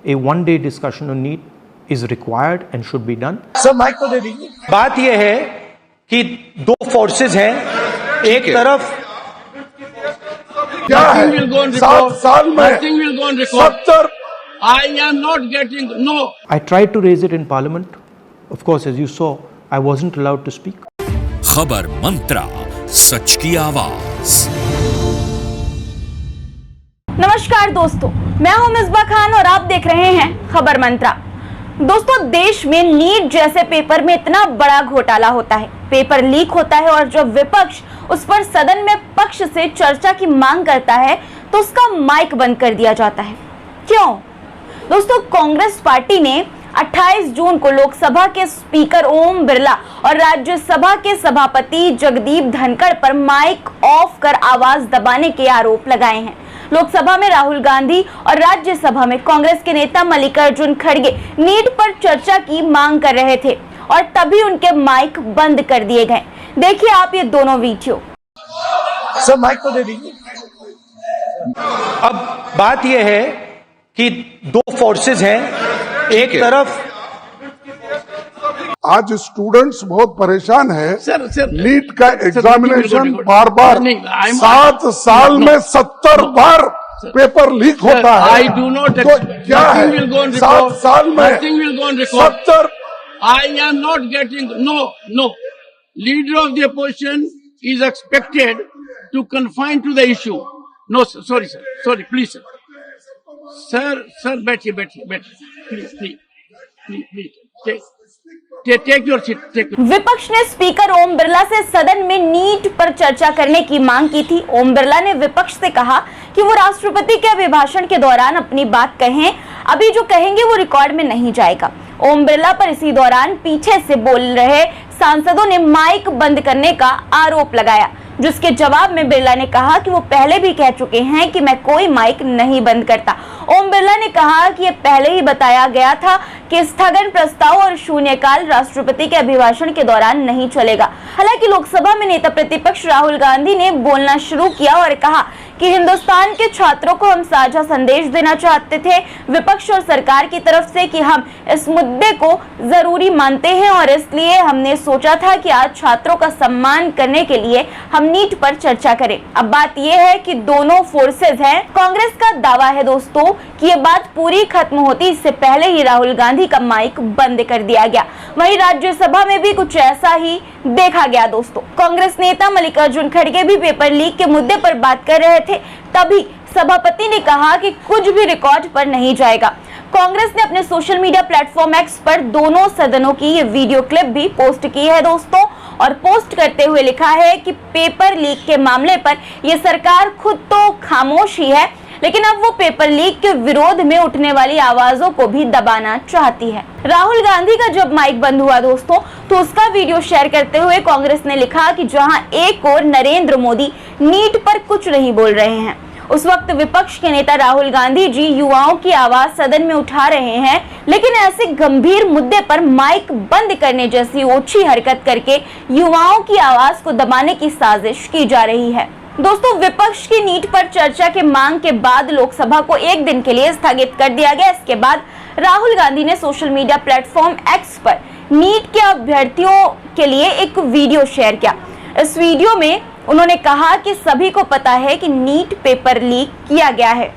a one-day discussion on NEET is required and should be done. Sir mike तो दे दीजिए। बात यह है कि दो फोर्सेस हैं, एक तरफ क्या है 7 साल में 70 I am not getting, no. I tried to raise it in Parliament. Of course, as you saw, I wasn't allowed to speak. खबर मंत्रा, सच की आवाज। नमस्कार दोस्तों, मैं हूं मिसबा खान और आप देख रहे हैं खबर मंत्रा। दोस्तों, देश में नीट जैसे पेपर में इतना बड़ा घोटाला होता है, पेपर लीक होता है और जब विपक्ष उस पर सदन में पक्ष से चर्चा की मांग करता है तो उसका माइक बंद कर दिया जाता है। क्यों? दोस्तों, कांग्रेस पार्टी ने 28 जून को लोकसभा के स्पीकर ओम बिरला और राज्यसभा के सभापति जगदीप धनखड़ पर माइक ऑफ कर आवाज दबाने के आरोप लगाए हैं। लोकसभा में राहुल गांधी और राज्यसभा में कांग्रेस के नेता मल्लिकार्जुन खड़गे नीट पर चर्चा की मांग कर रहे थे और तभी उनके माइक बंद कर दिए गए। देखिए आप ये दोनों वीडियो। सर माइक तो दे दीजिए। अब बात यह है कि दो फोर्सेस हैं, एक तरफ आज स्टूडेंट्स बहुत परेशान है। सर नीट का एग्जामिनेशन बार बार 7 साल में 70 बार पेपर लीक होता है। I do not तो क्या है 7 साल में 70 I am not getting, no. Leader of the opposition is expected to confine to the issue. No, sir, sorry, please, sir. Sir, बैठिए, please, take your seat. विपक्ष ने स्पीकर ओम बिरला से सदन में नीट पर चर्चा करने की मांग की थी। ओम बिरला ने विपक्ष से कहा कि वो राष्ट्रपति के अभिभाषण के दौरान अपनी बात कहें, अभी जो कहेंगे वो रिकॉर्ड में नहीं जाएगा। ओम बिरला पर इसी दौरान पीछे से बोल रहे सांसदों ने माइक बंद करने का आरोप लगाया, जिसके जवाब में बिरला ने कहा कि वो पहले भी कह चुके हैं कि मैं कोई माइक नहीं बंद करता। ओम बिरला ने कहा कि ये पहले ही बताया गया था कि स्थगन प्रस्ताव और शून्यकाल राष्ट्रपति के अभिभाषण के दौरान नहीं चलेगा। हालांकि लोकसभा में नेता प्रतिपक्ष राहुल गांधी ने बोलना शुरू किया और कहा कि हिंदुस्तान के छात्रों को हम साझा संदेश देना चाहते थे विपक्ष और सरकार की तरफ से कि हम इस मुद्दे को जरूरी मानते हैं और इसलिए हमने सोचा था कि आज छात्रों का सम्मान करने के लिए हम नीट पर चर्चा करें। अब बात यह है कि दोनों फोर्सेस हैं। कांग्रेस का दावा है दोस्तों कि ये बात पूरी खत्म होती इससे पहले ही राहुल गांधी का माइक बंद कर दिया गया। वहीं राज्यसभा में भी कुछ ऐसा ही देखा गया। दोस्तों, कांग्रेस नेता मल्लिकार्जुन खड़गे भी पेपर लीक के मुद्दे पर बात कर रहे थे, तभी सभापति ने कहा कि कुछ भी रिकॉर्ड पर नहीं जाएगा। कांग्रेस ने अपने सोशल मीडिया प्लेटफॉर्म एक्स पर दोनों सदनों की ये वीडियो क्लिप भी पोस्ट की है दोस्तों, और पोस्ट करते हुए लिखा है कि पेपर लीक के मामले पर ये सरकार खुद तो खामोश ही है, लेकिन अब वो पेपर लीक के विरोध में उठने वाली आवाजों को भी दबाना चाहती है। राहुल गांधी का जब माइक बंद हुआ दोस्तों, तो उसका वीडियो शेयर करते हुए कांग्रेस ने लिखा कि जहां एक और नरेंद्र मोदी नीट पर कुछ नहीं बोल रहे हैं, उस वक्त विपक्ष के नेता राहुल गांधी जी युवाओं की आवाज सदन में उठा रहे हैं, लेकिन ऐसे गंभीर मुद्दे पर माइक बंद करने जैसी ओछी हरकत करके युवाओं की आवाज को दबाने की साजिश की जा रही है। दोस्तों, विपक्ष की नीट पर चर्चा के मांग के बाद लोकसभा को एक दिन के लिए स्थगित कर दिया गया। इसके बाद राहुल गांधी ने सोशल मीडिया प्लेटफॉर्म एक्स पर नीट के अभ्यर्थियों के लिए एक वीडियो शेयर किया। इस वीडियो में उन्होंने कहा कि सभी को पता है कि नीट पेपर लीक किया गया है,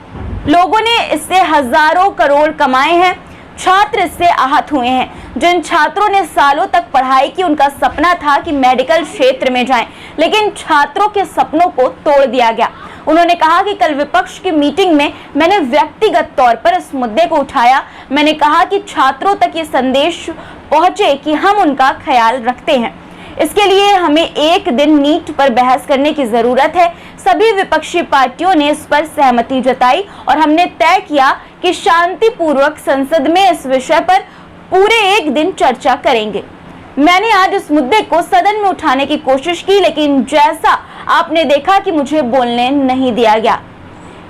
लोगों ने इससे हजारों करोड़ कमाए हैं, छात्र इससे आहत हुए हैं। जिन छात्रों ने सालों तक पढ़ाई की, उनका सपना था कि मेडिकल क्षेत्र में जाएं, लेकिन छात्रों के सपनों को तोड़ दिया गया। उन्होंने कहा कि कल विपक्ष की मीटिंग में मैंने व्यक्तिगत तौर पर इस मुद्दे को उठाया। मैंने कहा कि छात्रों तक ये संदेश पहुंचे कि हम उनका ख्याल रखते हैं। इसके लिए हमें एक दिन नीट पर बहस करने की जरूरत है। सभी विपक्षी पार्टियों ने इस पर सहमति जताई और हमने तय किया कि शांतिपूर्वक संसद में इस विषय पर पूरे एक दिन चर्चा करेंगे। मैंने आज इस मुद्दे को सदन में उठाने की कोशिश की, लेकिन जैसा आपने देखा कि मुझे बोलने नहीं दिया गया।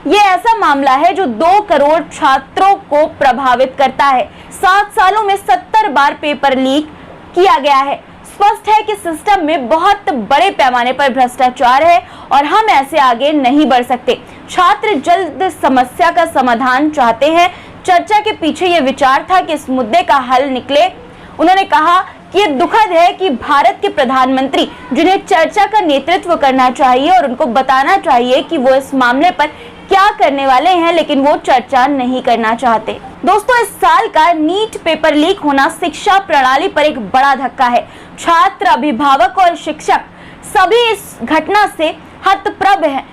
ये ऐसा मामला है जो 2 करोड़ छात्रों को प्रभावित करता है। 7 सालों में 70 बार पेपर लीक किया गया है। स्पष्ट है कि सिस्टम में बहुत बड़े पैमाने पर भ्रष्टाचार है और हम ऐसे आगे नहीं बढ़ सकते। छात्र जल्द समस्या का समाधान चाहते हैं, चर्चा के पीछे ये विचार था कि इस मुद्दे का हल निकले। उन्होंने कहा कि ये दुखद है कि भारत के प्रधानमंत्री, जिन्हें चर्चा का नेतृत्व करना चाहिए और उनको बताना चाहिए कि वो इस मामले पर क्या करने वाले हैं, लेकिन वो चर्चा नहीं करना चाहते। दोस्तों, इस साल का नीट पेपर लीक होना शिक्षा प्रणाली पर एक बड़ा धक्का है। छात्र, अभिभावक और शिक्षक सभी इस घटना से हतप्रभ हैं।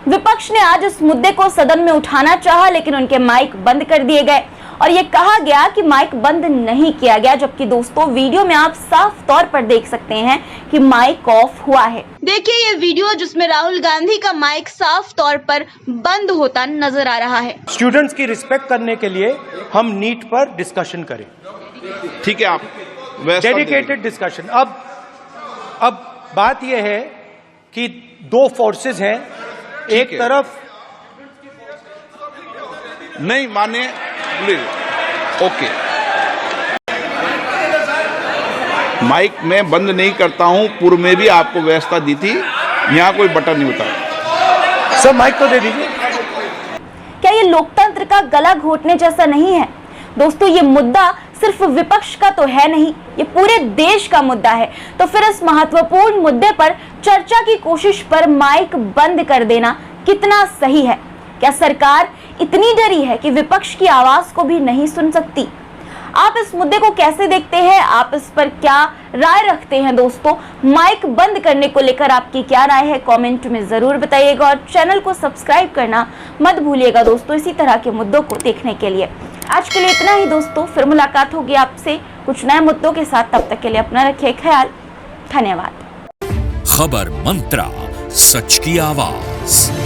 विपक्ष ने आज इस मुद्दे को सदन में उठाना चाहा, लेकिन उनके माइक बंद कर दिए गए और ये कहा गया कि माइक बंद नहीं किया गया, जबकि दोस्तों वीडियो में आप साफ तौर पर देख सकते हैं कि माइक ऑफ हुआ है। देखिए ये वीडियो जिसमें राहुल गांधी का माइक साफ तौर पर बंद होता नजर आ रहा है। स्टूडेंट्स की रिस्पेक्ट करने के लिए हम नीट पर डिस्कशन करें। ठीक है, आप डेडिकेटेड डिस्कशन। अब बात यह है कि दो फोर्सेस हैं, एक तरफ नहीं माने, प्लीज ओके। माइक मैं बंद नहीं करता हूं, पूर्व में भी आपको व्यवस्था दी थी, यहां कोई बटन नहीं होता। सर माइक तो दे दीजिए। क्या ये लोकतंत्र का गला घोटने जैसा नहीं है? दोस्तों, ये मुद्दा सिर्फ विपक्ष का तो है नहीं, ये पूरे देश का मुद्दा है। तो फिर इस महत्वपूर्ण मुद्दे पर चर्चा की कोशिश पर माइक बंद कर देना कितना सही है? क्या सरकार इतनी डरी है कि विपक्ष की आवाज को भी नहीं सुन सकती? आप इस मुद्दे को कैसे देखते हैं? आप इस पर क्या राय रखते हैं? दोस्तों, माइक बंद करने को लेकर आपकी क्या राय है? कमेंट में जरूर बताइएगा और चैनल को सब्सक्राइब करना मत भूलिएगा दोस्तों, इसी तरह के मुद्दों को देखने के लिए। आज के लिए इतना ही दोस्तों, फिर मुलाकात होगी आपसे कुछ नए मुद्दों के साथ। तब तक के लिए अपना रखिए ख्याल। धन्यवाद। खबर मंत्रा, सच की आवाज।